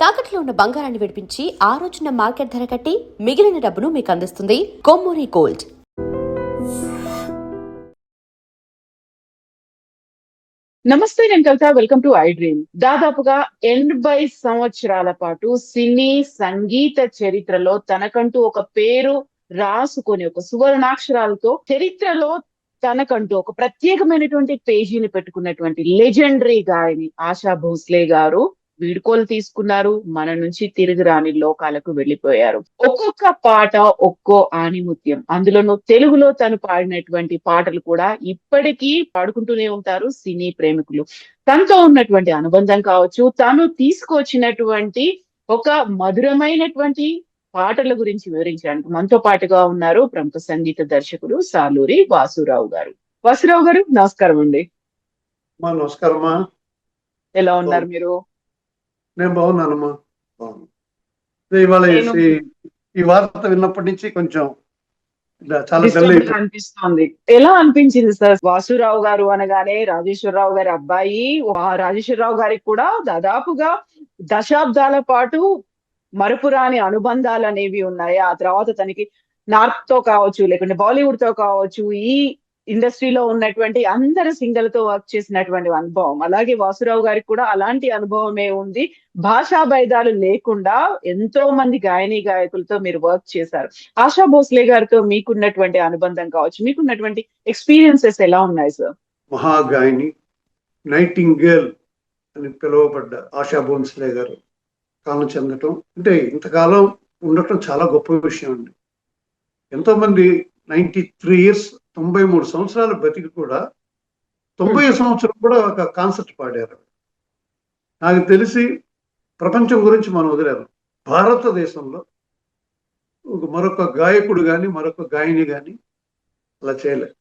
తాకట్లో ఉన్న బంగారాన్ని విడిపించి ఆ రోజున మార్కెట్ ధర కట్టి మిగిలిన డబ్బును మీకు అందిస్తుంది కొమ్మూరి గోల్డ్. నమస్తే, నేను Kavitha. Welcome to iDream. దాదాపుగా 80 సంవత్సరాల పాటు సినీ సంగీత చరిత్రలో తనకంటూ ఒక పేరు రాసుకొని, ఒక సువర్ణాక్షరాలతో చరిత్రలో తనకంటూ ఒక ప్రత్యేకమైనటువంటి పేజీని పెట్టుకున్నటువంటి లెజెండరీ గాయని ఆశా భోస్లే గారు వీడుకోలు తీసుకున్నారు. మన నుంచి తిరిగి రాని లోకాలకు వెళ్ళిపోయారు. ఒక్కొక్క పాట ఒక్కో ఆణిముత్యం. అందులోనూ తెలుగులో తను పాడినటువంటి పాటలు కూడా ఇప్పటికీ పాడుకుంటూనే ఉంటారు సినీ ప్రేమికులు. తనతో ఉన్నటువంటి అనుబంధం కావచ్చు, తను తీసుకొచ్చినటువంటి ఒక మధురమైనటువంటి పాటల గురించి వివరించడానికి మనతో పాటుగా ఉన్నారు ప్రముఖ సంగీత దర్శకుడు సాలూరి వాసురావు గారు. వాసురావు గారు, నమస్కారం అండి. నమస్కారమ్మా. ఎలా ఉన్నారు మీరు? నేను బాగున్నానమ్మా. ఇవాళ ఈ వార్త విన్నప్పటి నుంచి కొంచెం చాలా అనిపిస్తోంది. ఎలా అనిపించింది సార్? వాసురావు గారు అనగానే రాజేశ్వరరావు గారి అబ్బాయి. రాజేశ్వరరావు గారికి కూడా దాదాపుగా దశాబ్దాల పాటు మరపురాని అనుబంధాలు అనేవి ఉన్నాయి. ఆ తర్వాత తనకి నార్త్ తో కావచ్చు, లేకుంటే బాలీవుడ్ తో కావచ్చు, ఈ ఇండస్ట్రీలో ఉన్నటువంటి అందరి సింగర్లతో వర్క్ చేసినటువంటి అనుభవం. అలాగే వాసురావు గారికి కూడా అలాంటి అనుభవమే ఉంది. భాషా భేదాలు లేకుండా ఎంతో మంది గాయని గాయకులతో మీరు వర్క్ చేశారు. ఆశా భోస్లే గారితో మీకున్నటువంటి అనుబంధం కావచ్చు, మీకున్నటువంటి ఎక్స్పీరియన్సెస్ ఎలా ఉన్నాయి సార్? మహాగాయని, నైటింగేల్ అని పిలువబడ్డ ఆశా భోస్లే గారు కాలం చెందటం అంటే ఇంతకాలం ఉండటం చాలా గొప్ప విషయం అండి. ఎంతో మంది 93 ఇయర్స్ 93 సంవత్సరాలు బతికి కూడా 90 సంవత్సరం కూడా ఒక కాన్సర్ట్ పాడారు. నాకు తెలిసి ప్రపంచం గురించి మనం వదిలేము. భారతదేశంలో మరొక గాయకుడు కానీ మరొక గాయని కానీ అలా చేయలేదు.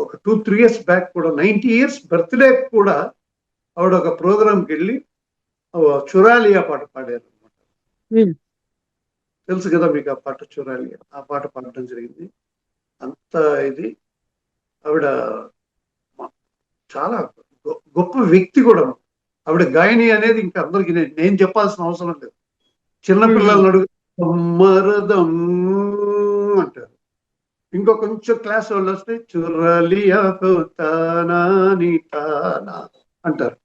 ఒక 2-3 ఇయర్స్ బ్యాక్ కూడా 90 ఇయర్స్ బర్త్డే కూడా ఆవిడ ఒక ప్రోగ్రాంకి వెళ్ళి చురాలియా పాట పాడారు అనమాట. తెలుసు కదా మీకు ఆ పాట, చురాలియా. ఆ పాట పాడటం జరిగింది. అంత ఇది ఆవిడ చాలా గొప్ప వ్యక్తి కూడా. ఆవిడ గాయని అనేది ఇంకా అందరికి నేను చెప్పాల్సిన అవసరం లేదు. చిన్నపిల్లలను అడుగు మరదం అంటారు. ఇంకో కొంచెం క్లాస్ వాళ్ళు వస్తే చురాలియా తానా అంటారు.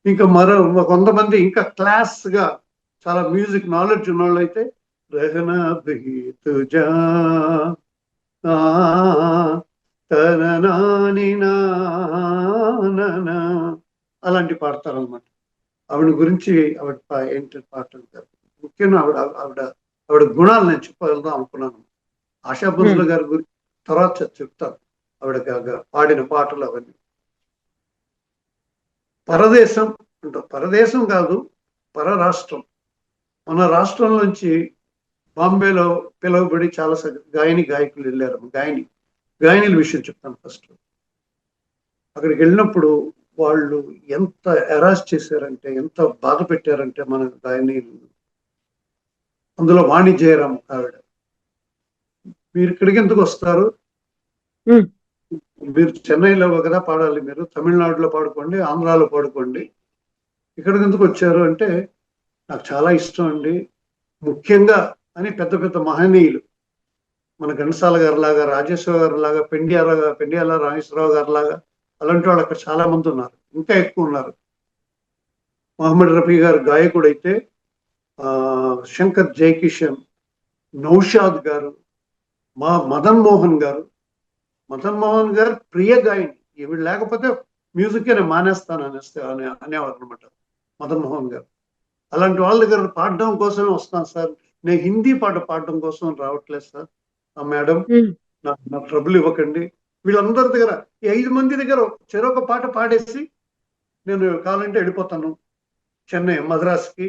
ఇంకా కొంతమంది ఇంకా క్లాస్ గా చాలా మ్యూజిక్ నాలెడ్జ్ ఉన్న వాళ్ళు అయితే రహనా తుజా అలాంటి పాడతారు అనమాట. ఆవిడ గురించి ఏంటి పాట అంటారు. ముఖ్యంగా ఆవిడ గుణాలు నేను చెప్పగలుగుదాం అనుకున్నాను. ఆశా భోస్లే గారి గురించి తర్వాత చెప్తాను. ఆవిడ పాడిన పాటలు అవన్నీ. పరదేశం అంటారు. పరదేశం కాదు, పరరాష్ట్రం. మన రాష్ట్రం నుంచి బాంబేలో పిలువబడి చాలా గాయకులు వెళ్ళారు. గాయనీల విషయం చెప్తాను ఫస్ట్. అక్కడికి వెళ్ళినప్పుడు వాళ్ళు ఎంత ఎరాస్ చేశారంటే, ఎంత బాధ పెట్టారంటే మన గాయనీలు. అందులో వాణి జయరాం ఆవిడ, మీరు ఇక్కడికి ఎందుకు వస్తారు, మీరు చెన్నైలో కదా పాడాలి, మీరు తమిళనాడులో పాడుకోండి, ఆంధ్రాలో పాడుకోండి, ఇక్కడికి ఎందుకు వచ్చారు అంటే నాకు చాలా ఇష్టం అండి. ముఖ్యంగా అని పెద్ద పెద్ద మహనీయులు, మన ఘంటసాల గారి లాగా, రాజేశ్వర గారి లాగా, పెండియాల రాజేశ్వరరావు గారి లాగా అలాంటి వాళ్ళు అక్కడ చాలా మంది ఉన్నారు, ఇంకా ఎక్కువ ఉన్నారు. మహమ్మద్ రఫీ గారు గాయకుడు అయితే, శంకర్ జయకిషన్, నౌషాద్ గారు, మదన్ మోహన్ గారు ప్రియ గాయని. ఈవిడ లేకపోతే మ్యూజిక్ నేను మానేస్తాను అనేవారు అనమాట మదన్ మోహన్ గారు. అలాంటి వాళ్ళ దగ్గర పాడడం కోసమే వస్తాను సార్, నేను హిందీ పాట పాడడం కోసం రావట్లేదు సార్, మేడం నాకు ట్రబుల్ ఇవ్వకండి. వీళ్ళందరి దగ్గర 5 మంది దగ్గర చెరొక పాట పాడేసి నేను కావాలంటే వెళ్ళిపోతాను చెన్నై, మద్రాస్కి,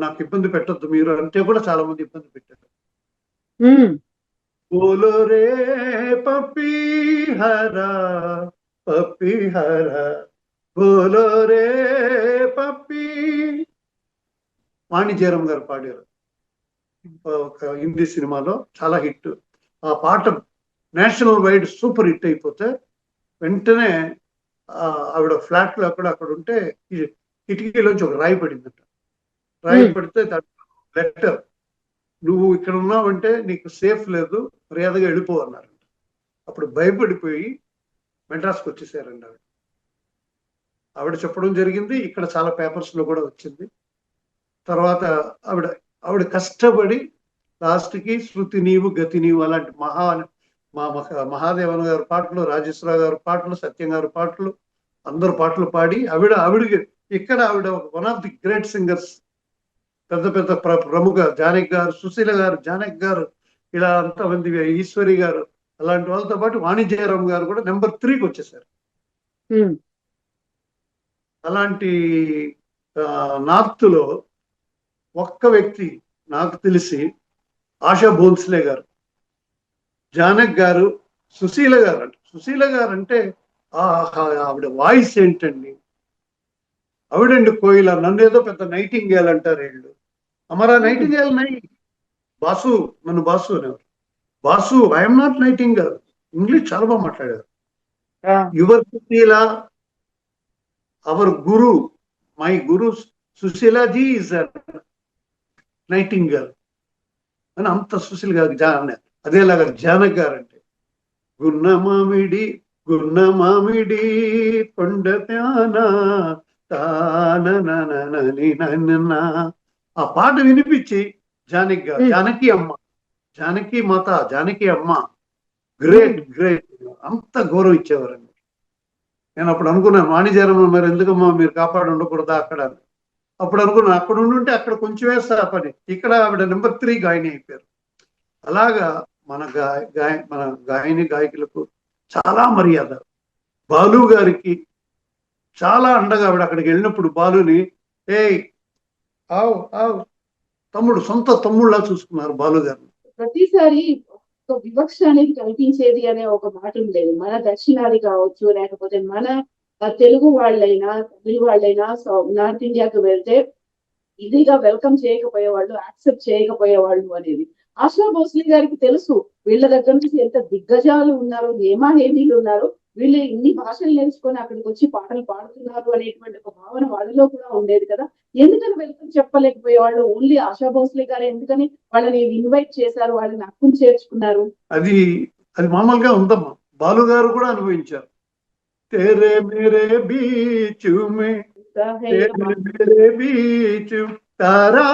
నాకు ఇబ్బంది పెట్టద్దు మీరు అంటే కూడా చాలా మంది ఇబ్బంది పెట్టారు. బోలో రే పప్పి హరా బోలో రే పప్పి. వాణి జయరాం గారు పాడారు ఒక హిందీ సినిమాలో, చాలా హిట్. ఆ పాట నేషనల్ వైడ్ సూపర్ హిట్ అయిపోతే వెంటనే ఆవిడ ఫ్లాట్లో అక్కడ ఉంటే కిటికీలోంచి ఒక రాయి పడిందట. రాయపడితే లెటర్, నువ్వు ఇక్కడ ఉన్నావంటే నీకు సేఫ్ లేదు, మర్యాదగా వెళ్ళిపో అన్నారంట. అప్పుడు భయపడిపోయి మెడ్రాస్కి వచ్చేసారండి ఆవిడ చెప్పడం జరిగింది. ఇక్కడ చాలా పేపర్స్ లో కూడా వచ్చింది. తర్వాత ఆవిడ కష్టపడి లాస్ట్కి శృతి నీవు గతి నీవు అలాంటి మహాదేవన్ గారి పాటలు, రాజేశ్వరరావు గారి పాటలు, సత్యం గారి పాటలు, అందరు పాటలు పాడి ఆవిడకి ఇక్కడ ఆవిడ one of the great singers. పెద్ద పెద్ద ప్రముఖ జానకి గారు, సుశీల గారు, జానకి గారు, ఇలా అంతమంది, ఈశ్వరి గారు, అలాంటి వాళ్ళతో పాటు వాణిజ్యరామ్ గారు కూడా నెంబర్ 3కి వచ్చేసారు. అలాంటి నార్త్ లో ఒక్క వ్యక్తి నాకు తెలిసి ఆశా భోన్స్లే గారు, జానక్ గారు, సుశీల గారు. సుశీల గారు అంటే ఆవిడ వాయిస్ ఏంటండి, ఆవిడండి కోయిల. నన్ను ఏదో పెద్ద నైటింగేల్ అంటారు వీళ్ళు. అమరా నైటింగేల్ నై బాసు, నన్ను బాసు అనేవారు. Basu, I'm not nightingale. English చాలా బాగా మాట్లాడారు. Your Sushila, our guru, my guru సుశీలాజీ ఈజ్ నైటింగేల్ అని అంత సుశీల గారు అదేలాగా జానక్ గారు అంటే గున్న మామిడి కొండ ఆ పాట వినిపించి జానకి అమ్మ, జానకి మాత, జానకి అమ్మ, గ్రేట్ గ్రేట్ అంత గౌరవం ఇచ్చేవారండి. నేను అప్పుడు అనుకున్నాను, వాణిజ్యరం మరి ఎందుకమ్మా మీరు కాపాడు ఉండకూడదా అక్కడ. అప్పుడు అనుకున్నాను, అక్కడ ఉండుంటే అక్కడ కొంచెం వేస్తా పని, ఇక్కడ ఆవిడ నెంబర్ 3 గాయని అయిపోయారు. అలాగా మన గాయని గాయకులకు చాలా మర్యాద. బాలు గారికి చాలా అండగా ఆవిడ అక్కడికి వెళ్ళినప్పుడు బాలుని తమ్ముడు, సొంత తమ్ముళ్ళ చూసుకున్నారు బాలు గారిని. ప్రతిసారి ఒక వివక్ష అనేది కనిపించేది అనే ఒక మాట ఉండేది. మన దక్షిణాది కావచ్చు, లేకపోతే మన తెలుగు వాళ్ళైనా, తమిళ వాళ్ళైనా నార్త్ ఇండియాకి వెళ్తే ఈజీగా వెల్కమ్ చేయకపోయేవాళ్ళు, యాక్సెప్ట్ చేయకపోయేవాళ్ళు అనేది. ఆశా భోస్లే గారికి తెలుసు వీళ్ళ దగ్గర నుంచి ఎంత దిగ్గజాలు ఉన్నారు, హేమీలు ఉన్నారు, వీళ్ళు ఇన్ని భాషలు నేర్చుకొని అక్కడికి వచ్చి పాటలు పాడుతున్నారు అనేటువంటి ఒక భావన వాళ్ళలో కూడా ఉండేది కదా. ఎందుకని వెల్కమ్ చెప్పలేకపోయేవాళ్ళు? ఓన్లీ ఆశా భోస్లే గారు ఎందుకని వాళ్ళని ఇన్వైట్ చేశారు, వాళ్ళని హక్కును చేర్చుకున్నారు? అది మామూలుగా ఉందమ్మా. బాలు గారు కూడా అనుభవించారు. तेरे मेरे बीच में, तेरे मेरे बीच तारा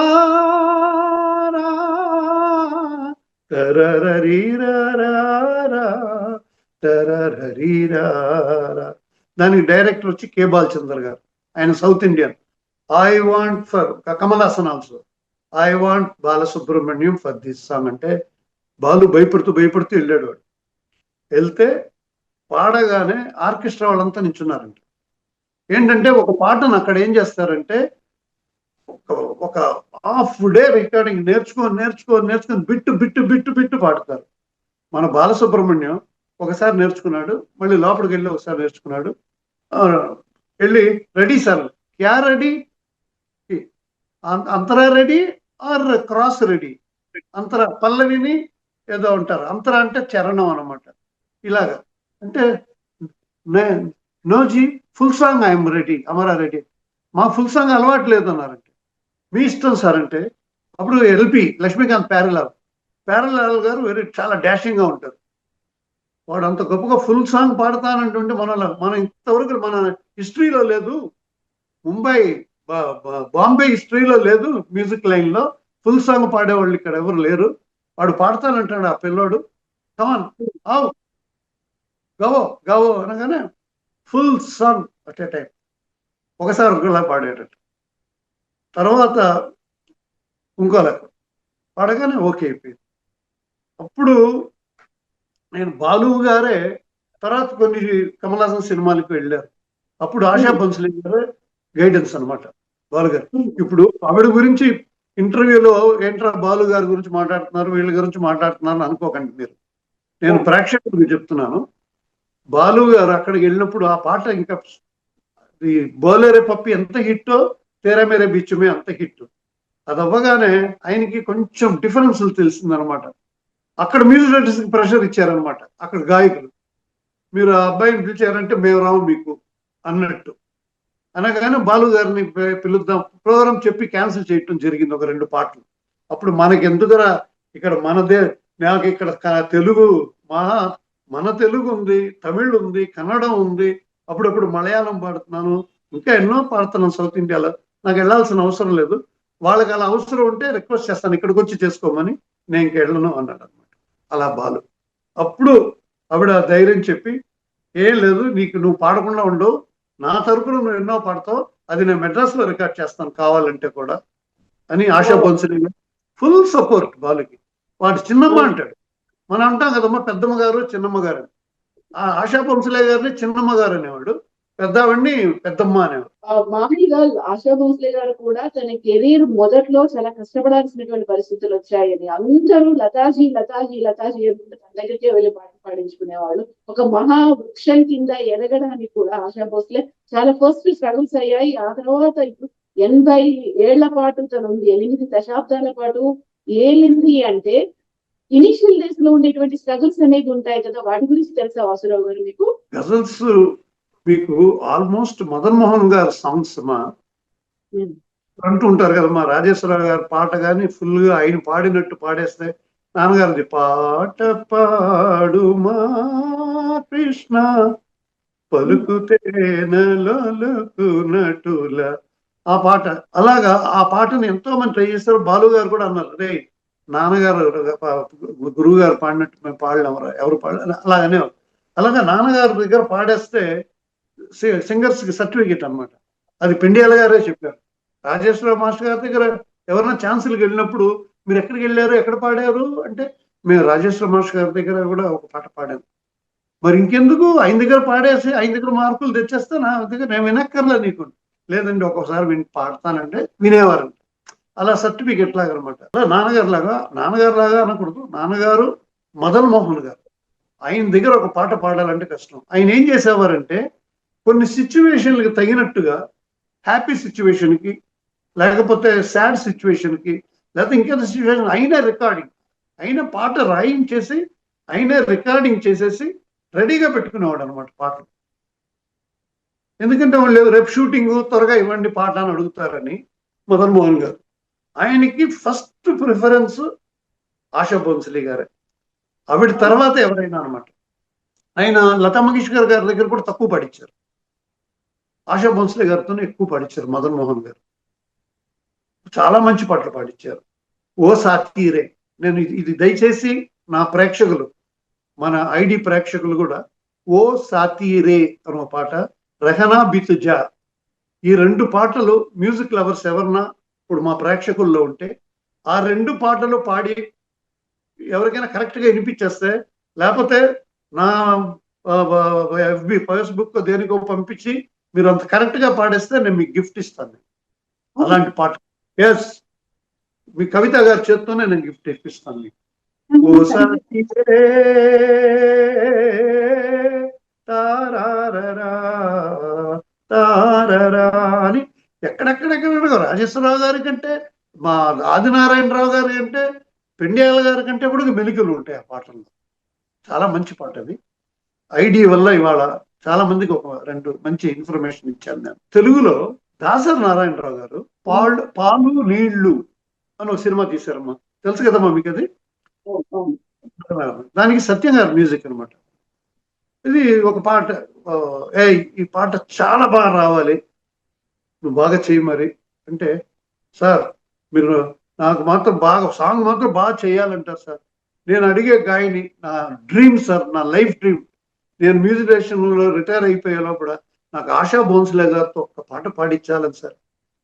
దానికి డైరెక్టర్ వచ్చి కే బాలచందర్ గారు, ఆయన south Indian. I want for Kamal Haasan also, I want Balasubrahmanyam for this song అంటే బాలు భయపడుతూ వెళ్ళాడు. వాడు వెళ్తే పాడగానే ఆర్కెస్ట్రా వాళ్ళంతా నించున్నారంట. ఏంటంటే ఒక పాటను అక్కడ ఏం చేస్తారంటే ఒక హాఫ్ డే రికార్డింగ్ నేర్చుకొని బిట్టు పాడతారు. మన బాలసుబ్రహ్మణ్యం ఒకసారి నేర్చుకున్నాడు, మళ్ళీ లోపలికి వెళ్ళి ఒకసారి నేర్చుకున్నాడు. వెళ్ళి రెడీ సార్, క్యా రెడీ, అంతరా రెడీ ఆర్ క్రాస్ రెడీ, అంతరా పల్లవిని ఏదో అంటారు, అంతరా అంటే చరణం అనమాట. ఇలాగా అంటే నోజీ ఫుల్ సాంగ్ ఐఎమ్ రెడీ, అమరా రెడీ, మా ఫుల్ సాంగ్ అలవాటు లేదు అన్నారంటే. మీ ఇష్టం సార్ అంటే అప్పుడు ఎల్పి లక్ష్మీకాంత్ ప్యారలాల్ గారు చాలా డాషింగ్ గా ఉంటారు. వాడు అంత గొప్పగా ఫుల్ సాంగ్ పాడతానంటుంటే మన ఇంతవరకు మన హిస్టరీలో లేదు, ముంబై బాంబే హిస్టరీలో లేదు, మ్యూజిక్ లైన్ లో ఫుల్ సాంగ్ పాడేవాళ్ళు ఇక్కడ ఎవరు లేరు. వాడు పాడతానంటాడు ఆ పిల్లోడు, కమాన్ ఆవ్ గవో అనగానే full song at a time ఒకసారి ఒకలా పాడేటట్టు. తర్వాత ఇంకోలా పాడగానే ఓకే అయిపోయింది. అప్పుడు నేను బాలు గారే తర్వాత కొన్ని కమల్ హాసన్ సినిమాలకు వెళ్ళారు. అప్పుడు ఆశా భోస్లే గారు గైడెన్స్ అనమాట బాలు గారు. ఇప్పుడు ఆవిడ గురించి ఇంటర్వ్యూలో ఏంట్రా బాలు గారి గురించి మాట్లాడుతున్నారు, వీళ్ళ గురించి మాట్లాడుతున్నారు అనుకోకండి మీరు. నేను ప్రేక్షకులకు చెప్తున్నాను, బాలు గారు అక్కడికి వెళ్ళినప్పుడు ఆ పాట ఇంకా ఈ బోలేరే పప్పి ఎంత హిట్టో తేరా మేరే బీచ్ మే అంత హిట్. అది అవ్వగానే ఆయనకి కొంచెం డిఫరెన్స్లు తెలిసిందనమాట. అక్కడ మ్యూజిక్ డైరెక్టర్స్కి ప్రెషర్ ఇచ్చారనమాట. అక్కడ గాయకులు, మీరు ఆ అబ్బాయిని పిలిచారంటే మేము రాము మీకు అన్నట్టు. అనగానే బాలు గారిని పిలుద్దాం ప్రోగ్రాం చెప్పి క్యాన్సిల్ చేయటం జరిగింది ఒక 2 పాటలు. అప్పుడు మనకి ఎందుకురా ఇక్కడ మనదే, నాకు ఇక్కడ తెలుగు మన తెలుగు ఉంది, తమిళ్ ఉంది, కన్నడం ఉంది, అప్పుడప్పుడు మలయాళం పాడుతున్నాను, ఇంకా ఎన్నో పాడుతున్నాను సౌత్ ఇండియాలో, నాకు వెళ్ళాల్సిన అవసరం లేదు, వాళ్ళకి అలా అవసరం ఉంటే రిక్వెస్ట్ చేస్తాను ఇక్కడికి వచ్చి చేసుకోమని, నేను ఇంక వెళ్ళను అన్నాడు అనమాట. అలా బాలు. అప్పుడు ఆవిడ ధైర్యం చెప్పి, ఏం లేదు నీకు నువ్వు పాడకుండా ఉండవు, నా తరపున నువ్వు ఎన్నో పాడతావు, అది నేను మెడ్రాస్ లో రికార్డ్ చేస్తాను కావాలంటే కూడా అని ఆశా భోన్సలే ఫుల్ సపోర్ట్ బాలుకి. వాడు చిన్నమ్మ అంటాడు, మనం అంటాం కదమ్మా పెద్దమ్మ గారు చిన్నమ్మ గారు అని. ఆ ఆశా భోన్సలే గారిని చిన్నమ్మ గారు అనేవాడు, పెద్దవాడిని పెద్దమ్మ అనేవాడు. మామూలుగా ఆశా భోన్స్లే గారు కూడా తన కెరీర్ మొదట్లో చాలా కష్టపడాల్సినటువంటి పరిస్థితులు వచ్చాయని అందరూ లతాజీ లతాజీ లతాజీ తన దగ్గరికే వెళ్ళి పాట పాడించుకునేవాళ్ళు. ఒక మహా వృక్షం కింద ఎదగడానికి కూడా ఆశా భోన్స్లే చాలా ఫస్ట్ స్ట్రగుల్స్ అయ్యాయి. ఆ తర్వాత ఇప్పుడు 80 ఏళ్ల పాటు తను ఉంది, 8 దశాబ్దాల పాటు ఏలింది అంటే ఇనిషియల్ డేస్ లో ఉండేటువంటి స్ట్రగుల్స్ అనేవి ఉంటాయి కదా, వాటి గురించి తెలుసా వాసురావు గారు మీకు? గజల్స్ మీకు ఆల్మోస్ట్ మదన్ మోహన్ గారు సాంగ్స్ అంటూ ఉంటారు కదా, మా రాజేశ్వరరావు గారి పాట కానీ ఫుల్ గా ఆయన పాడినట్టు పాడేస్తే, నాన్నగారిది పాట పాడుమా కృష్ణ పలుకుతేనలుకునటుల, ఆ పాట అలాగా. ఆ పాటను ఎంతో మంది ట్రై చేస్తారు. బాలు గారు కూడా అన్నారు, రే నాన్నగారు గురువు గారు పాడినట్టు మేము పాడలేము, ఎవరు పాడలే అలాగనే. అలాగా నాన్నగారి దగ్గర పాడేస్తే సింగర్స్ కి సర్టిఫికేట్ అనమాట. అది పెండియాల గారే చెప్పారు. రాజేశ్వర మాస్టర్ గారి దగ్గర ఎవరైనా ఛాన్సులకు వెళ్ళినప్పుడు మీరు ఎక్కడికి వెళ్ళారు, ఎక్కడ పాడారు అంటే, మేము రాజేశ్వర మాస్టర్ గారి దగ్గర కూడా ఒక పాట పాడాను. మరి ఇంకెందుకు ఆయన దగ్గర పాడేసి ఆయన దగ్గర మార్కులు తెచ్చేస్తే నా దగ్గర నేను వినక్కర్లే నీకు, లేదండి ఒక్కొక్కసారి పాడతానంటే వినేవారంట. అలా సర్టిఫికెట్ లాగా అనమాట. అలా నాన్నగారు లాగా అనకూడదు, నాన్నగారు మదన్ మోహన్ గారు ఆయన దగ్గర ఒక పాట పాడాలంటే కష్టం. ఆయన ఏం చేసేవారంటే కొన్ని సిచ్యువేషన్లకు తగినట్టుగా, హ్యాపీ సిచ్యువేషన్ కి లేకపోతే సాడ్ సిచ్యువేషన్ కి లేకపోతే ఇంకేదో సిచ్యువేషన్ అయినా రికార్డింగ్, అయినా పాట రాయించేసి అయినా రికార్డింగ్ చేసేసి రెడీగా పెట్టుకునేవాడు అనమాట పాటలు. ఎందుకంటే వాళ్ళు రేపు షూటింగ్ త్వరగా ఇవ్వండి పాట అని అడుగుతారని. మదన్ మోహన్ గారు ఆయనకి ఫస్ట్ ప్రిఫరెన్స్ ఆశా భోన్సలే గారే, ఆవిడ తర్వాత ఎవరైనా అనమాట. ఆయన లతా మంగేష్కర్ గారి దగ్గర కూడా తక్కువ పాడించారు, ఆశా భోన్సలే గారితోనే ఎక్కువ పాడించారు మదన్ మోహన్ గారు. చాలా మంచి పాటలు పాడించారు. ఓ సాతీరే, నేను ఇది దయచేసి నా ప్రేక్షకులు, మన ఐడి ప్రేక్షకులు కూడా, ఓ సాతీరే అనే పాట, రెహనా బితుజా, ఈ 2 పాటలు మ్యూజిక్ లవర్స్ ఎవరన్నా ఇప్పుడు మా ప్రేక్షకుల్లో ఉంటే ఆ 2 పాటలు పాడి ఎవరికైనా కరెక్ట్ గా వినిపించేస్తే, లేకపోతే నా FB ఫేస్బుక్ దేనికో పంపించి మీరు అంత కరెక్ట్ గా పాడేస్తే నేను మీకు గిఫ్ట్ ఇస్తాను. అలాంటి పాట ఎస్, మీ కవిత గారి చేత్తోనే నేను గిఫ్ట్ ఇప్పిస్తాను మీకు. ఓ సాతీరే తారారరా తారరా అని ఎక్కడెక్కడెక్కడ రాజేశ్వరరావు గారి కంటే, మా ఆదినారాయణరావు గారి కంటే, పెండియాల గారి కంటే కూడా మెలికలు ఉంటాయి ఆ పాటల్లో. చాలా మంచి పాట అది. ఐడి వల్ల ఇవాళ చాలా మందికి ఒక 2 మంచి ఇన్ఫర్మేషన్ ఇచ్చాను నేను. తెలుగులో దాసరి నారాయణరావు గారు పాలు నీళ్లు అని ఒక సినిమా తీశారమ్మా, తెలుసు కదమ్మా మీకు అది? దానికి సత్యం గారు మ్యూజిక్ అనమాట. ఇది ఒక పాట, ఈ పాట చాలా బాగా రావాలి, నువ్వు బాగా చేయి మరి అంటే, సార్ మీరు నాకు మాత్రం బాగా సాంగ్ మాత్రం బాగా చేయాలంటారు సార్, నేను అడిగే గాయని నా డ్రీమ్ సార్, నా లైఫ్ డ్రీమ్. నేను మ్యూజిక్ డైరెక్షన్లో రిటైర్ అయిపోయే లోపల నాకు ఆశా భోన్సలే గారితో ఒక పాట పాడించాలని సార్.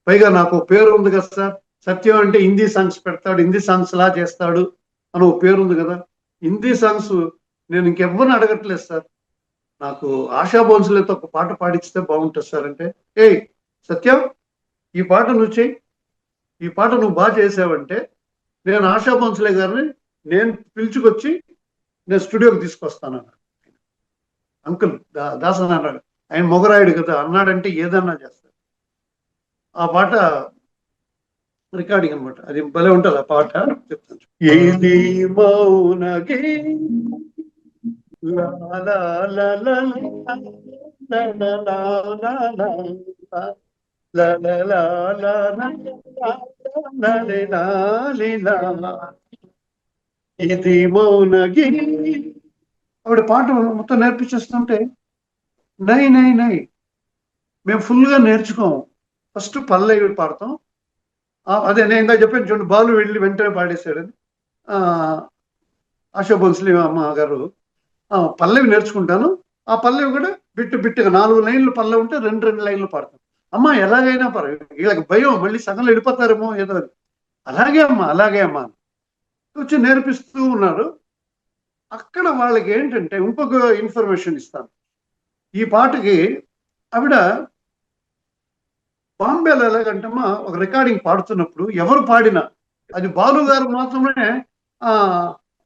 పైగా నాకు పేరు ఉంది కదా సార్, సత్యం అంటే హిందీ సాంగ్స్ పెడతాడు, హిందీ సాంగ్స్ లా చేస్తాడు అని ఒక పేరు ఉంది కదా. హిందీ సాంగ్స్ నేను ఇంకెవ్వరిని అడగట్లేదు సార్, నాకు ఆశా భోన్సలేతో ఒక పాట పాడిస్తే బాగుంటుంది సార్ అంటే, ఏయ్ సత్యం ఈ పాట నువ్వు చెయ్యి, ఈ పాట నువ్వు బాగా చేసావంటే నేను ఆశా భోన్సలే గారిని నేను పిలుచుకొచ్చి నేను స్టూడియోకి తీసుకొస్తాను అన్నాడు. అంకుల్ దాసన్ అన్నాడు, ఆయన మొగరాయుడు కదా, అన్నాడంటే ఏదన్నా చేస్తాడు. ఆ పాట రికార్డింగ్ అనమాట, అది భలే ఉంటుంది ఆ పాట, చెప్తాను. ఏది మౌనగే లా లా లా లా లా లా లా లా లా లా లా లా లా లా లా లా లే లా లే లా. ఇది మౌనగిరి. ఆవిడ పాట మొత్తం నేర్పించేస్తుంటే నై నై నై మేము ఫుల్గా నేర్చుకోము. ఫస్ట్ పల్లవి పాడతాం. అదే నేను ఇంకా చెప్పాను చూడండి, బాలు వెళ్ళి వెంటనే పాడేశాడని. ఆ, ఆశా భోన్స్లే అమ్మ గారు పల్లవి నేర్చుకుంటాను, ఆ పల్లవి కూడా బిట్టు బిట్టుగా 4 లైన్లు పల్లవి ఉంటే 2 లైన్లు పాడతాను. అమ్మ ఎలాగైనా పర్వాలేదు, వీళ్ళకి భయం మళ్ళీ సగంలో వెళ్ళిపోతారేమో ఏదో అని. అలాగే అమ్మా అలాగే అమ్మా అని వచ్చి నేర్పిస్తూ ఉన్నారు. అక్కడ వాళ్ళకి ఏంటంటే ఇంకొక ఇన్ఫర్మేషన్ ఇస్తాను. ఈ పాటకి ఆవిడ బాంబేలో ఎలాగంటమ్మా ఒక రికార్డింగ్ పాడుతున్నప్పుడు ఎవరు పాడినా అది బాలు గారు మాత్రమే ఆ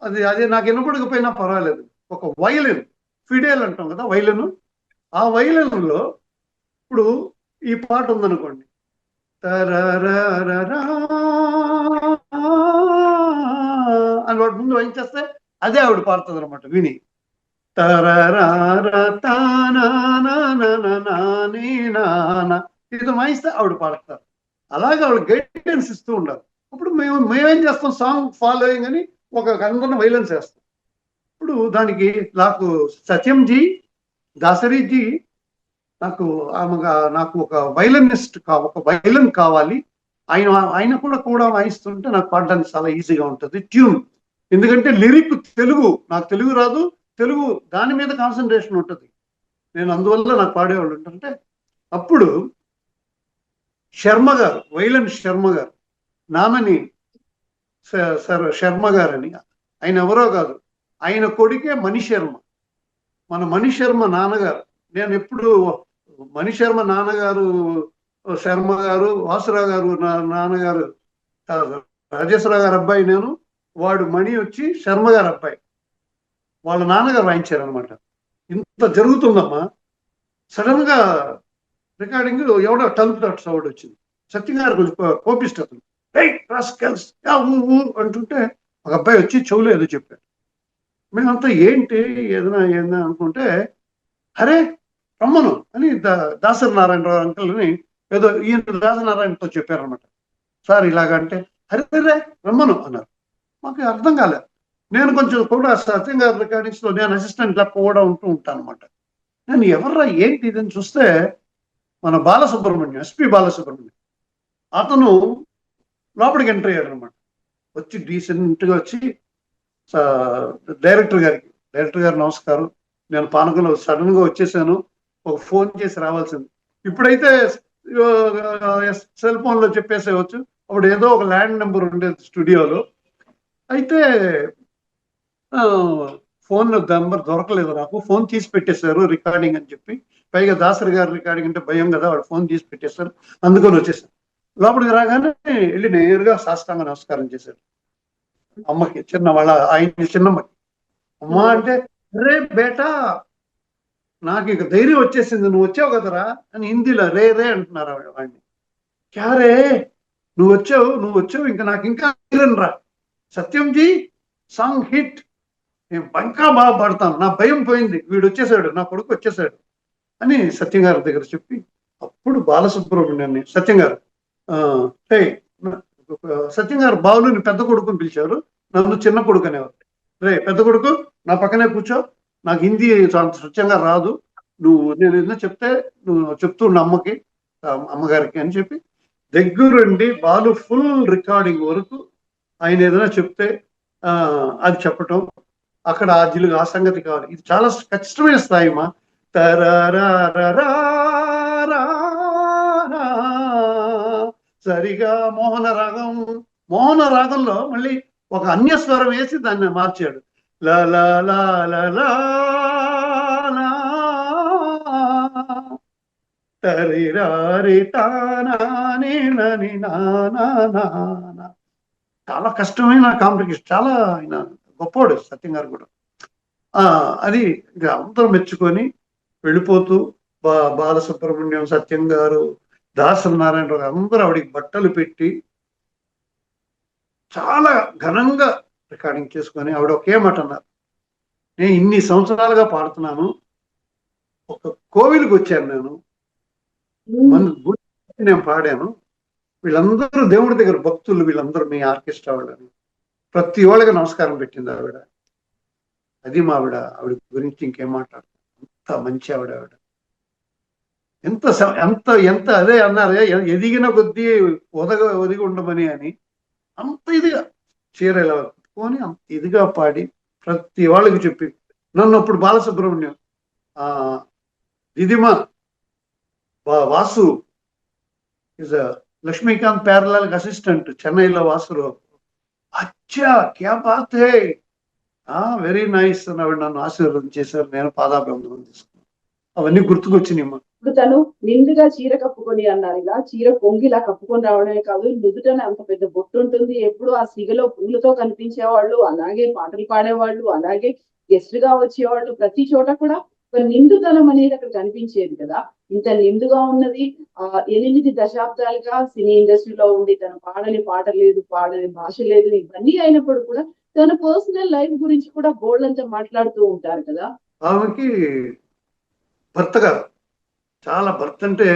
అది నాకు వినపడకపోయినా పర్వాలేదు. ఒక వైలిన్, ఫిడేల్ అంటాం కదా వైలిన్, ఆ వైలిన్ లో ఇప్పుడు ఈ పాట ఉందనుకోండి, తరరరరా అని వాటి ముందు వాయించేస్తే అదే ఆవిడ పాడుతుంది అనమాట విని. ఇది వాయిస్తే ఆవిడ పాడతారు. అలాగే ఆవిడ గైడెన్స్ ఇస్తూ ఉండాలి. ఇప్పుడు మేమేం చేస్తాం, సాంగ్ ఫాలోయింగ్ అని ఒక అందరిని వైలెన్స్ చేస్తాం. ఇప్పుడు దానికి నాకు సత్యంజీ, దాసరీజీ నాకు నాకు ఒక వైలనిస్ట్ ఒక వైలన్ కావాలి, ఆయన కూడా వాయిస్తుంటే నాకు పాడడానికి చాలా ఈజీగా ఉంటుంది ట్యూన్. ఎందుకంటే లిరిక్ తెలుగు, నాకు తెలుగు రాదు, తెలుగు దాని మీద కాన్సన్ట్రేషన్ ఉంటుంది. నేను అందువల్ల నాకు పాడేవాళ్ళు ఉంటుంటే అప్పుడు శర్మ గారు, వైలన్ శర్మ గారు, నామని శర్మ గారు అని, ఆయన ఎవరో కాదు, ఆయన కొడుకే మణిశర్మ, మన మణిశర్మ నాన్నగారు. నేను ఎప్పుడు మణిశర్మ నాన్నగారు శర్మ గారు, వాసురావు గారు నాన్నగారు, రాజేశ్వరరావు గారు అబ్బాయి నేను, వాడు మణి వచ్చి శర్మ గారు అబ్బాయి, వాళ్ళ నాన్నగారు వాయించారనమాట. ఇంత జరుగుతుందమ్మా. సడన్ గా రికార్డింగ్ ఎవడో తలుపు తట్టు సౌండ్ వచ్చింది. సత్యం గారు కొంచెం కోపిస్తారు, అంటుంటే ఒక అబ్బాయి వచ్చి చెవులో ఏదో చెప్పాడు. మేమంతా ఏంటి ఏదైనా అనుకుంటే, అరే రమ్మను అని దాసరి నారాయణరావు అంకుల్ని ఏదో ఈయన దాసనారాయణతో చెప్పారనమాట. సార్ ఇలాగంటే అరే రే రమ్మను అన్నారు. మాకు అర్థం కాలేదు. నేను కొంచెం కూడా సత్యం గారి రికార్డింగ్స్ లో నేను అసిస్టెంట్ లా కూడా ఉంటాను అనమాట. నేను ఎవర్రా ఏంటి ఇదని చూస్తే మన బాలసుబ్రహ్మణ్యం, ఎస్పి బాలసుబ్రహ్మణ్యం, అతను లోపలికి ఎంటర్ అయ్యాడు అనమాట. వచ్చి డీసెంట్గా వచ్చి డైరెక్టర్ గారు నమస్కారం, నేను పానకంలో సడన్ గా వచ్చేసాను, ఒక ఫోన్ చేసి రావాల్సింది. ఇప్పుడైతే సెల్ ఫోన్ లో చెప్పేసేవచ్చు, అప్పుడు ఏదో ఒక ల్యాండ్ నెంబర్ ఉండేది స్టూడియోలో. అయితే ఫోన్ నెంబర్ దొరకలేదు నాకు, ఫోన్ తీసి పెట్టేశారు రికార్డింగ్ అని చెప్పి. పైగా దాసరి గారు రికార్డింగ్ అంటే భయం కదా, వాడు ఫోన్ తీసి పెట్టేశారు. అందుకని వచ్చేసాను. లోపలికి రాగానే వెళ్ళి నేరుగా సాష్టాంగ నమస్కారం చేశారు అమ్మకి, ఆయన చిన్నమ్మకి. అమ్మ అంటే రే బేటా నాకు ఇక ధైర్యం వచ్చేసింది, నువ్వు వచ్చావు కదరా అని హిందీలో రే రే అంటున్నారు వాడిని. క్యారే నువ్వు వచ్చావు ఇంకా నాకు ఇంకా రా సత్యంజీ, సాంగ్ హిట్, నేను ఇంకా బాగా పాడతాను, నా భయం పోయింది, వీడు వచ్చేసాడు, నా కొడుకు వచ్చేసాడు అని సత్యం గారి దగ్గర చెప్పి, అప్పుడు బాలసుబ్రహ్మణ్యాన్ని సత్యం గారు సత్యం గారు బాలుని పెద్ద కొడుకుని పిలిచారు, నన్ను చిన్న కొడుకు అనేవారు. రే పెద్ద కొడుకు నా పక్కనే కూర్చో, నాకు హిందీ స్వచ్ఛంగా రాదు, నేను ఏదైనా చెప్తే నువ్వు చెప్తుండు అమ్మగారికి అని చెప్పి దగ్గరుండి బాలు ఫుల్ రికార్డింగ్ వరకు ఆయన ఏదైనా చెప్తే అది చెప్పటం, అక్కడ ఆ సంగతి కావాలి. ఇది చాలా కష్టమైన స్థాయి మా. సరిగా మోహన రాగంలో మళ్ళీ ఒక అన్యస్వరం వేసి దాన్ని మార్చాడు. లా లా లా లా లా చాలా కష్టమైన కాంప్లికేషన్, చాలా ఆయన గొప్పవాడు సత్యం గారు కూడా. అది అందరూ మెచ్చుకొని వెళ్ళిపోతూ బాలసుబ్రహ్మణ్యం, సత్యం గారు, దాసరి నారాయణరావు అందరూ ఆవిడికి బట్టలు పెట్టి చాలా ఘనంగా రికార్డింగ్ చేసుకొని ఆవిడ ఒకే మాట అన్నారు, నేను ఇన్ని సంవత్సరాలుగా పాడుతున్నాను, ఒక కోవిల్కి వచ్చాను, నేను మన గుడి నేను పాడాను. వీళ్ళందరూ దేవుడి దగ్గర భక్తులు, వీళ్ళందరూ మీ ఆర్కెస్ట్రా వాళ్ళని ప్రతి వాళ్ళకి నమస్కారం పెట్టింది ఆవిడ. అది మా ఆవిడ గురించి ఇంకేం మాట్లాడతాం. అంత మంచి ఆవిడ. ఎంత అదే అన్నారే, ఎదిగిన కొద్దీ ఒదిగి ఉండమని అని. అంత ఇదిగా చీర ఇలా కట్టుకొని అంత ఇదిగా పాడి ప్రతి వాళ్ళకి చెప్పి, నన్ను అప్పుడు బాలసుబ్రహ్మణ్యం దిదిమ వాసు ఇస్ లక్ష్మీకాంత్ ప్యారలాల్ అసిస్టెంట్ చెన్నైలో వాసురావు, అచ్చా క్యా బాత్ హే, వెరీ నైస్ అని ఆవిడ నన్ను ఆశీర్వాదం చేశారు. నేను పాదాభివందనం తీసుకున్నాను. అవన్నీ గుర్తుకొచ్చినాయి. ఇప్పుడు తను నిండుగా చీర కప్పుకొని అన్నారు, ఇలా చీర కొంగిలా కప్పుకొని రావడమే కాదు, నుదుటనే అంత పెద్ద బొట్టు ఉంటుంది. ఎప్పుడు ఆ సిగలో పూలతో కనిపించేవాళ్ళు, అలాగే పాటలు పాడేవాళ్ళు, అలాగే గెస్ట్ గా వచ్చేవాళ్ళు. ప్రతి చోట కూడా ఒక నిండుదనం అనేది అక్కడ కనిపించేది కదా. ఇంత నిండుగా ఉన్నది 8 దశాబ్దాలుగా సినీ ఇండస్ట్రీలో ఉండి తను పాడని పాట లేదు, పాడని భాష లేదు, ఇవన్నీ అయినప్పుడు కూడా తన పర్సనల్ లైఫ్ గురించి కూడా బోల్డ్ అంతా మాట్లాడుతూ ఉంటారు కదా. ఆమెకి భర్త గారు చాలా, భర్త అంటే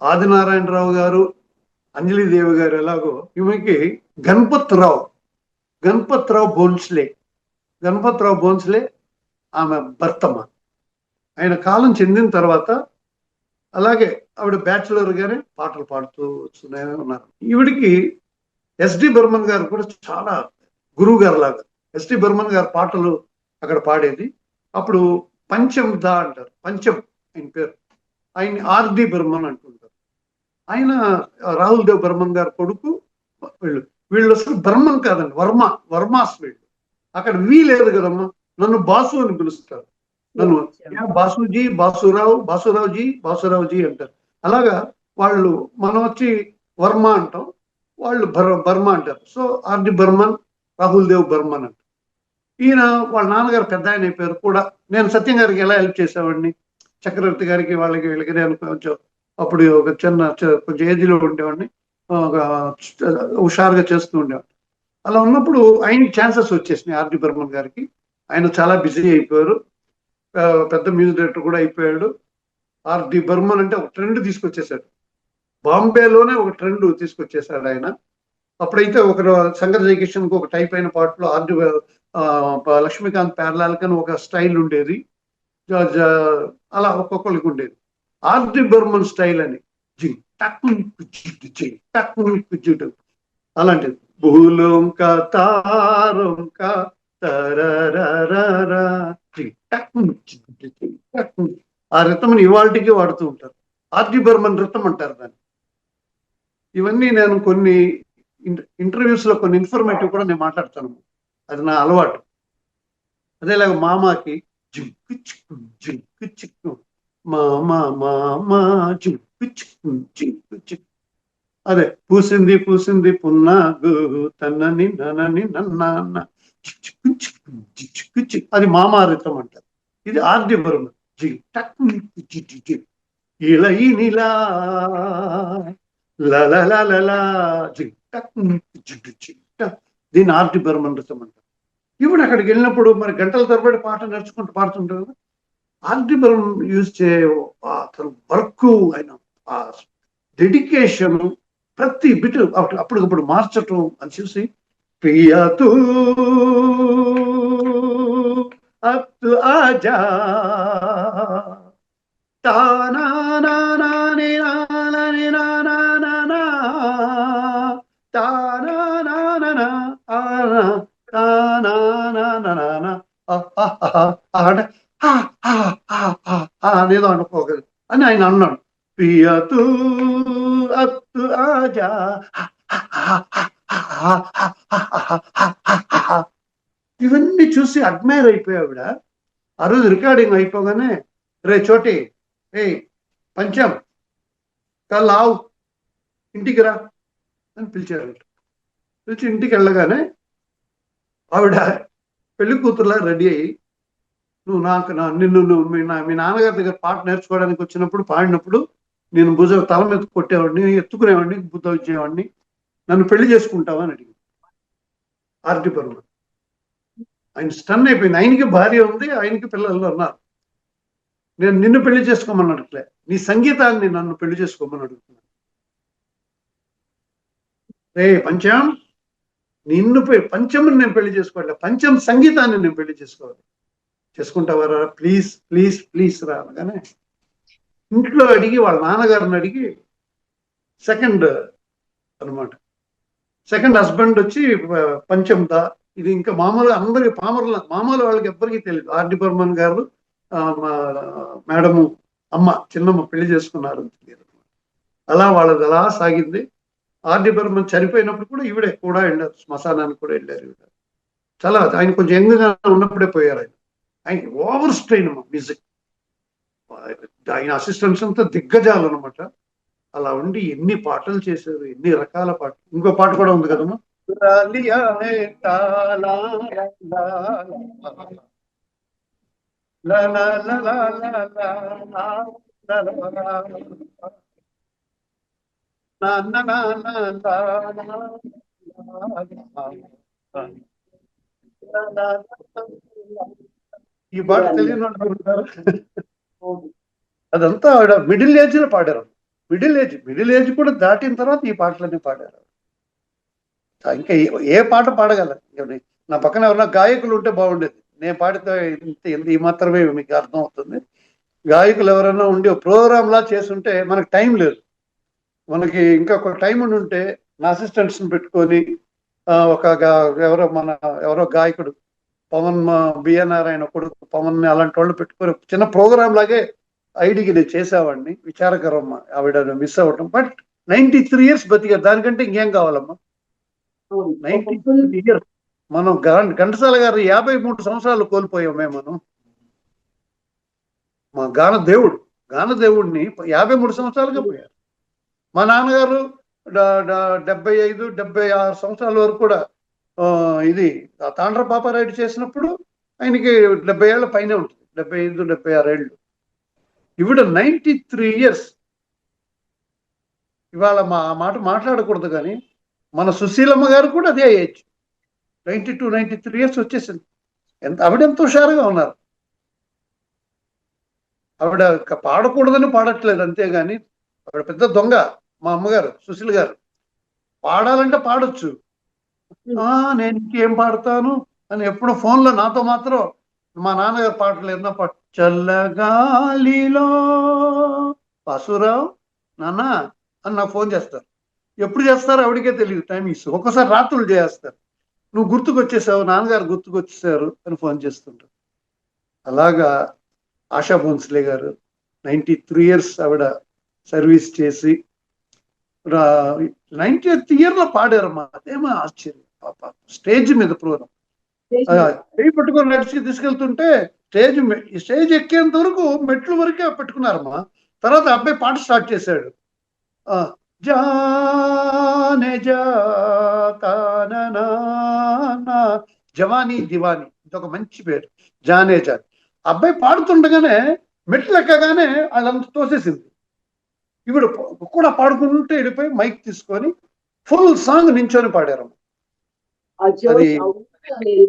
ఆదినారాయణరావు గారు, అంజలిదేవి గారు ఎలాగో ఈమెకి గణపత్రావు బోన్స్లే ఆమె భర్తమ్మ. ఆయన కాలం చెందిన తర్వాత అలాగే ఆవిడ బ్యాచులర్ గానే పాటలు పాడుతూ వస్తూనే ఉన్నారు. ఈవిడికి ఎస్డి బర్మన్ గారు కూడా చాలా గురువు గారు లాగా. ఎస్డి బర్మన్ గారు పాటలు అక్కడ పాడేది. అప్పుడు పంచం దా అంటారు, పంచం ఆయన పేరు. ఆయన ఆర్డి బర్మన్ అంటుంటారు. ఆయన రాహుల్ దేవ్ బర్మన్ గారు కొడుకు. వీళ్ళు అసలు బర్మన్ కాదండి, వర్మాస్ వీళ్ళు. అక్కడ వీ లేదు కదమ్మా, నన్ను బాసు అని పిలుస్తారు. నన్ను బాసుజీ, బాసురావుజీ అంటారు. అలాగా వాళ్ళు, మనం వచ్చి వర్మ అంటాం, వాళ్ళు బర్మ అంటారు. సో ఆర్డి బర్మన్, రాహుల్ దేవ్ బర్మన్ అంటారు. ఈయన వాళ్ళ నాన్నగారు పెద్ద ఆయన అయిపోయారు కూడా. నేను సత్యం గారికి ఎలా హెల్ప్ చేసేవాడిని, చక్రవర్తి గారికి, వీళ్ళకి నేను కొంచెం అప్పుడు ఒక కొంచెం ఏజ్లో ఉండేవాడిని, హుషారుగా చేస్తూ ఉండేవాడిని. అలా ఉన్నప్పుడు ఆయనకి ఛాన్సెస్ వచ్చేసినాయి. ఆర్డి బర్మన్ గారికి ఆయన చాలా బిజీ అయిపోయారు, పెద్ద మ్యూజిక్ డైరెక్టర్ కూడా అయిపోయాడు. ఆర్డి బర్మన్ అంటే ఒక ట్రెండ్ తీసుకొచ్చేసాడు, బాంబేలోనే ఒక ట్రెండ్ తీసుకొచ్చేసాడు ఆయన. అప్పుడైతే ఒక శంకర్ జయకిషన్కి ఒక టైప్ అయిన పాటలో లక్ష్మీకాంత్ ప్యారలాల్ కని ఒక స్టైల్ ఉండేది, అలా ఒక్కొక్కరికి ఉండేది. ఆర్డి బర్మన్ స్టైల్ అని అలాంటిది. భూలోంక తారోంక ఆ రితం ఇవాళకి వాడుతూ ఉంటారు. ఆర్డి బర్మన్ రితం అంటారు దాన్ని. ఇవన్నీ నేను కొన్ని ఇంటర్వ్యూస్ లో కొన్ని ఇన్ఫర్మేటివ్ కూడా నేను మాట్లాడతాను, అది నా అలవాటు. అదేలాగా మామాకి జింకు చిక్కు జింకు చిక్కు మామా జింకు చిక్కు జింకు చిక్కు, అదే పూసింది పున్నాగు తన్నని ననని నన్న చిక్కు చిక్కు చిక్కు చిక్కు, అది మామా రితం అంటారు. ఇది ఆర్డి బర్మన్ జి టక్ ఇలా ఈ నిలా దీన్ని ఆర్డి బర్మన్ రితం అంటారు. ఇప్పుడు అక్కడికి వెళ్ళినప్పుడు మరి గంటల తరబడి పాట నేర్చుకుంటూ పాడుతుంటారు కదా. ఆర్డి బర్మన్ యూజ్ అతను వర్క్, ఆయన డెడికేషన్, ప్రతి బిట్ అప్పటికప్పుడు మార్చటం అని చూసి ప్రియతూ అత్ ఆజా అనేదో అనుకోగలదు అని ఆయన అన్నాడు. ప్రియతూ అత్తు ఆజా, ఇవన్నీ చూసి అడ్మైర్ అయిపోయావిడ. ఆ రోజు రికార్డింగ్ అయిపోగానే, రే చోటి, పంచం కల్లావు ఇంటికి రా అని పిలిచారు. పిలిచి ఇంటికి వెళ్ళగానే ఆవిడ పెళ్లి కూతురులా రెడీ అయ్యి, నిన్ను మీ నాన్నగారి దగ్గర పాట నేర్చుకోవడానికి వచ్చినప్పుడు పాడినప్పుడు నేను తల మీద కొట్టేవాడిని, ఎత్తుకునేవాడిని, బుద్ధ వచ్చేవాడిని, నన్ను పెళ్లి చేసుకుంటావా అని అడిగింది ఆర్డి బర్మన్. ఆయన స్టన్ అయిపోయింది. ఆయనకి భార్య ఉంది, ఆయనకి పిల్లలు ఉన్నారు. నేను నిన్ను పెళ్లి చేసుకోమని అడగలే, నీ సంగీతాన్ని నన్ను పెళ్లి చేసుకోమని అడుగుతున్నాను. రే పంచం, పంచముని నేను పెళ్లి చేసుకోవాలి, పంచం సంగీతాన్ని నేను పెళ్లి చేసుకోవాలి. చేసుకుంటావారా, ప్లీజ్ ప్లీజ్ ప్లీజ్ రా అనగానే ఇంట్లో అడిగి వాళ్ళ నాన్నగారిని అడిగి సెకండ్ అనమాట, సెకండ్ హస్బెండ్ వచ్చి పంచందా. ఇది ఇంకా మామూలుగా అందరికి మామూలు వాళ్ళకి ఎవ్వరికీ తెలియదు. ఆర్డి బర్మన్ గారు మేడము అమ్మ చిన్నమ్మ పెళ్లి చేసుకున్నారు తెలియదు. అలా వాళ్ళది అలా సాగింది. ఆర్డి బర్మన్ చనిపోయినప్పుడు కూడా ఈవిడే కూడా వెళ్ళారు, శ్మశానానికి కూడా వెళ్ళారు ఈవిడ. చాలా ఆయన కొంచెం యంగ్గా ఉన్నప్పుడే పోయారు. ఆయనకి ఓవర్ స్ట్రెయిన్ మ్యూజిక్, ఆయన అసిస్టెంట్స్ అంతా దిగ్గజాలు అనమాట. అలా ఉండి ఎన్ని పాటలు చేశారు, ఎన్ని రకాల పాటలు. ఇంకో పాట కూడా ఉంది కదమ్మా, ఈ పాట తెలియని వాళ్ళు ఉంటారు. అదంతా ఆవిడ మిడిల్ ఏజ్ లో పాడారు. మిడిల్ ఏజ్ కూడా దాటిన తర్వాత ఈ పాటలన్నీ పాడారు. ఇంకా ఏ పాట పాడగలరు. నా పక్కన ఎవరన్నా గాయకులు ఉంటే బాగుండేది. నేను పాడితే ఈ మాత్రమే మీకు అర్థం అవుతుంది. గాయకులు ఎవరైనా ఉండి ప్రోగ్రామ్ లా చేస్తుంటే మనకు టైం లేదు. మనకి ఇంకా ఒక టైం ఉంటే నా అసిస్టెంట్స్ ని పెట్టుకొని ఎవరో గాయకుడు పవన్ బిఎన్ నారాయణ కొడుకు పవన్ అలాంటి వాళ్ళు పెట్టుకొని చిన్న ప్రోగ్రామ్ లాగే ఐడికి నేను చేసేవాడిని. విచారకరమ్మా ఆవిడ మిస్ అవ్వటం. బట్ 93 years బతికారు, దానికంటే ఇంకేం కావాలమ్మా. 93 years. మనం ఘంటసాల గారు 53 సంవత్సరాలు కోల్పోయామే మనం. మా గానదేవుడిని 53 సంవత్సరాలుగా పోయారు. మా నాన్నగారు 75, 76 సంవత్సరాల వరకు కూడా ఇది తాండ్ర పాపారాయుడు చేసినప్పుడు ఆయనకి 70 ఏళ్ల పైనే ఉంటుంది, 75, 76 ఏళ్ళు. ఇవిడ 93 years. ఇవాళ మాట మాట్లాడకూడదు కానీ మన సుశీలమ్మ గారు కూడా అదే ఏజ్, 92, 93 years వచ్చేసింది. ఆవిడ ఎంత హుషారుగా ఉన్నారు. ఆవిడ పాడకూడదని పాడట్లేదు అంతేగాని ఆవిడ పెద్ద దొంగ. మా అమ్మగారు సుశీల్ గారు పాడాలంటే పాడొచ్చు. నేను ఇంకేం పాడతాను అని ఎప్పుడు ఫోన్లో నాతో మాత్రం మా నాన్నగారు పాటలు ఎన్నో చల్లగాలిలో పసురావు నాన్న అని నాకు ఫోన్ చేస్తారు. ఎప్పుడు చేస్తారు ఆవిడకే తెలియదు, టైమింగ్స్. ఒక్కసారి రాత్రులు చేస్తారు. నువ్వు గుర్తుకొచ్చేసావు, నాన్నగారు గుర్తుకొచ్చేసారు అని ఫోన్ చేస్తుంటారు. అలాగా ఆశా భోన్స్లే గారు 93 years ఆవిడ సర్వీస్ చేసి 90th year లో పాడారమ్మా. అదేమో ఆశ్చర్యం. స్టేజ్ మీద ప్రోగ్రాం చేయి పట్టుకొని నడిచి తీసుకెళ్తుంటే స్టేజ్ ఎక్కేంత వరకు మెట్ల వరకే పెట్టుకున్నారమ్మా. తర్వాత అబ్బాయి పాట స్టార్ట్ చేశాడు. జానే జవానీ దివానీ, ఇంకొక మంచి పేరు, జానే జాన్. అబ్బాయి పాడుతుండగానే మెట్లు ఎక్కగానే వాళ్ళంతా తోసేసింది. ఇప్పుడు కూడా పాడుకుంటూ వెళ్ళిపోయి మైక్ తీసుకొని ఫుల్ సాంగ్ నించొని పాడారు.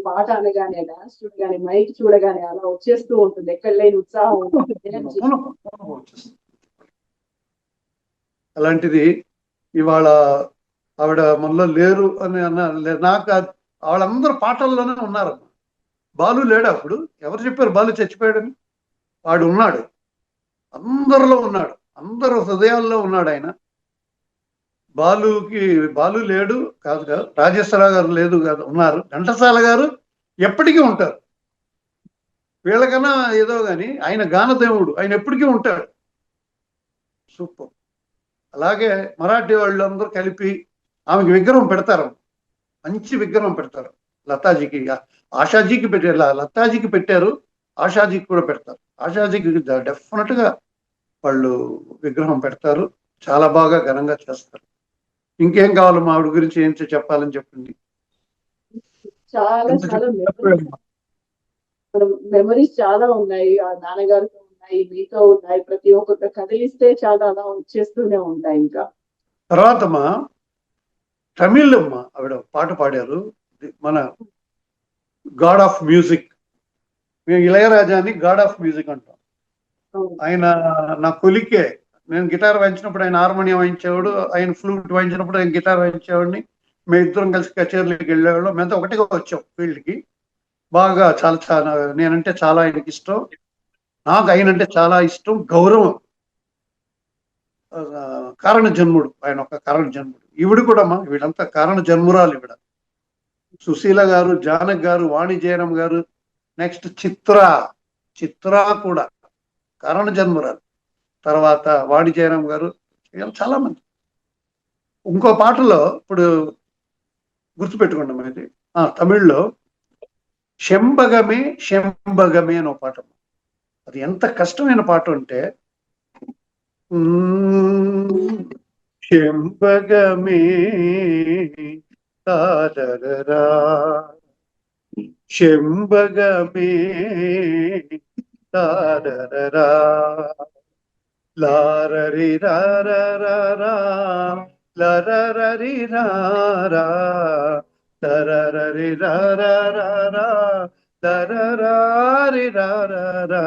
పాట అనగానే డాన్స్ చూడగానే మైక్ చూడగానే అలా వచ్చేస్తూ ఉంటుంది, ఎక్కడ లేని ఉత్సాహం. అలాంటిది ఇవాళ ఆవిడ మనలో లేరు అని నాకు వాళ్ళందరూ పాటల్లోనే ఉన్నారు. బాలు లేడు అప్పుడు. ఎవరు చెప్పారు బాలు చచ్చిపోయాడని? వాడు ఉన్నాడు, అందరిలో ఉన్నాడు, అందరు హృదయాల్లో ఉన్నాడు ఆయన. బాలు లేడు కాదు, రాజేశ్వరరావు గారు లేదు కాదు, ఉన్నారు. ఘంటసాల గారు ఎప్పటికీ ఉంటారు. వీళ్ళకన్నా ఏదో కానీ ఆయన గానదేవుడు, ఆయన ఎప్పటికీ ఉంటాడు. సూపర్. అలాగే మరాఠీ వాళ్ళు అందరూ కలిపి ఆమెకి విగ్రహం పెడతారు, మంచి విగ్రహం పెడతారు. లతాజీకి, ఆశాజీకి పెట్టారు, లతాజీకి పెట్టారు, ఆశాజీకి కూడా పెడతారు. ఆశాజీకి డెఫినెట్ గా వాళ్ళు విగ్రహం పెడతారు. చాలా బాగా ఘనంగా చేస్తారు. ఇంకేం కావాలి మా ఆవిడ గురించి ఏం చెప్పాలని చెప్పండి. చాలా మెమరీస్ చాలా ఉన్నాయి. ఆ నాన్నగారితో ఉన్నాయి, మీతో ఉన్నాయి. ప్రతి ఒక్కరు కదిలిస్తే చాలా అలా వచ్చేస్తూనే ఉంటాయి. ఇంకా తర్వాత మా తమిళ్ ఆవిడ పాట పాడారు, మన గాడ్ ఆఫ్ మ్యూజిక్. మేము ఇళయరాజాని గాడ్ ఆఫ్ మ్యూజిక్ అంటాం. ఆయన నా కొలికే. నేను గిటార్ వాయించినప్పుడు ఆయన హార్మోనియం వాయించేవాడు, ఆయన ఫ్లూట్ వాయించినప్పుడు ఆయన గిటార్ వాయించేవాడిని. మేము ఇద్దరం కలిసి కచేరీలకు వెళ్ళేవాళ్ళం. మేమంతా ఒకటిగా వచ్చాం ఫీల్డ్కి. బాగా చాలా చాలా నేనంటే చాలా ఆయనకి ఇష్టం, నాకు ఆయనంటే చాలా ఇష్టం, గౌరవం. కారణ జన్ముడు ఆయన, ఒక కారణ జన్ముడు. ఈవిడ కూడా అమ్మా, వీళ్ళంతా కారణ జన్మురాలు. ఈవిడ సుశీల గారు, జానక్ గారు, వాణి జయరాం గారు, నెక్స్ట్ చిత్ర కూడా కారణ జన్మురాలు. తర్వాత వాణి జయరాం గారు, చాలా మంది. ఇంకో పాటలో ఇప్పుడు గుర్తుపెట్టుకోండి ఇది తమిళ్లో శంబగమే శంబగమే అని ఒక పాట. అది ఎంత కష్టమైన పాట అంటే, శంబగమే తారరా శంబగమే తారరా లారరి రారా లరరి రారా తరరి రారా తరరారి రారా.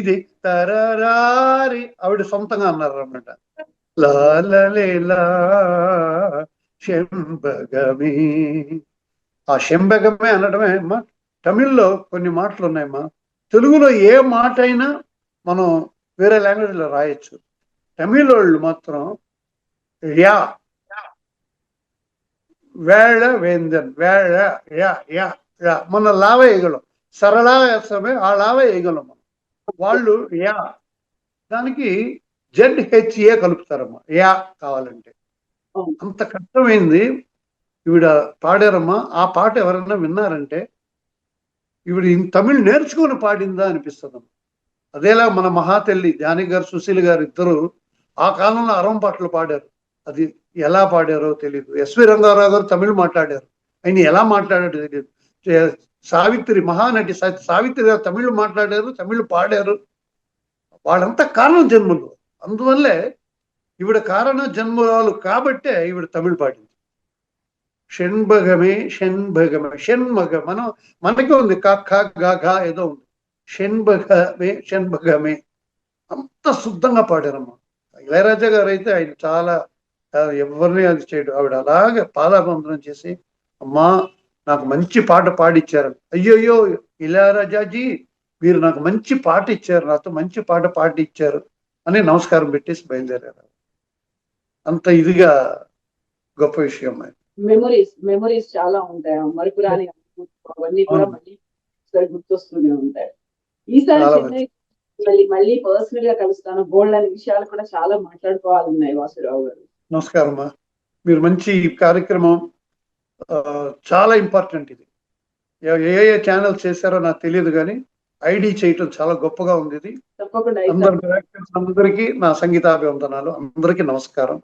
ఇది తరరారి ఆవిడ సొంతంగా అన్నారు అన్నమాట. లాలలేలా శంబగమే. ఆ శంబగమే అనడమే అమ్మా. తమిళ్లో కొన్ని మాటలు ఉన్నాయమ్మా, తెలుగులో ఏ మాట అయినా మనం వేరే లాంగ్వేజ్లో రాయొచ్చు. తమిళ వాళ్ళు మాత్రం యా వేళ వేందన్ వేళ యా యా యా మన లావ వేయగలం, సరళ వేస్తామే ఆ లావ వేయగలం మనం. వాళ్ళు యా దానికి ZHA కలుపుతారమ్మా, యా కావాలంటే. అంత కష్టమైంది. ఈవిడ పాడారమ్మా. ఆ పాట ఎవరన్నా విన్నారంటే ఈవిడ తమిళ్ నేర్చుకుని పాడిందా అనిపిస్తుందమ్మా. అదేలా మన మహాతల్లి జానకి గారు, సుశీల్ గారు ఇద్దరు ఆ కాలంలో అరం పాటలు పాడారు. అది ఎలా పాడారో తెలియదు. ఎస్వి రంగారావు గారు తమిళ్ మాట్లాడారు, ఆయన ఎలా మాట్లాడారో తెలియదు. సావిత్రి, మహానటి సావిత్రి గారు తమిళ్ మాట్లాడారు, తమిళ్ పాడారు. వాళ్ళంతా కారణ జన్ములు. అందువల్లే ఈవిడ కారణ జన్మురాలు కాబట్టే ఈవిడ తమిళ్ పాడింది. షణ్భగమే షణ్భగమే షణ్మగ మనకి ఉంది, కా గా ఏదో ఉంది. షణ్భగమే షణ్భగమే అంత శుద్ధంగా పాడారమ్మా. ఇళయరాజా గారు అయితే ఆయన చాలా ఎవరిని అది చేయడు. ఆవిడ అలాగే పాదాబంధనం చేసి, అమ్మా నాకు మంచి పాట పాడిచ్చారు. అయ్యోయ్యో ఇళయరాజాజీ, మీరు నాకు మంచి పాట ఇచ్చారు, నాతో మంచి పాట పాడిచ్చారు అని నమస్కారం పెట్టేసి బయలుదేరారు. అంత ఇదిగా గొప్ప విషయం. మెమరీస్ చాలా ఉంటాయి, మరుపురాని అవన్నీ కూడా మళ్ళీ గుర్తొస్తూనే ఉంటాయి. ఈసారి చెన్నై మళ్ళీ పర్సనల్ గా కలుస్తాను. బోల్డ్ అనే విషయాలు కూడా చాలా మాట్లాడుకోవాలన్నాయి వాసురావు గారు. నమస్కారం. మీరు మంచి కార్యక్రమం, చాలా ఇంపార్టెంట్. ఇది ఏ ఛానల్స్ చేశారో నాకు తెలియదు, కానీ ఐడి చేయటం చాలా గొప్పగా ఉంది. ఇది తప్పకుండా అందరికీ నా సంగీతాభివందనాలు. అందరికీ నమస్కారం.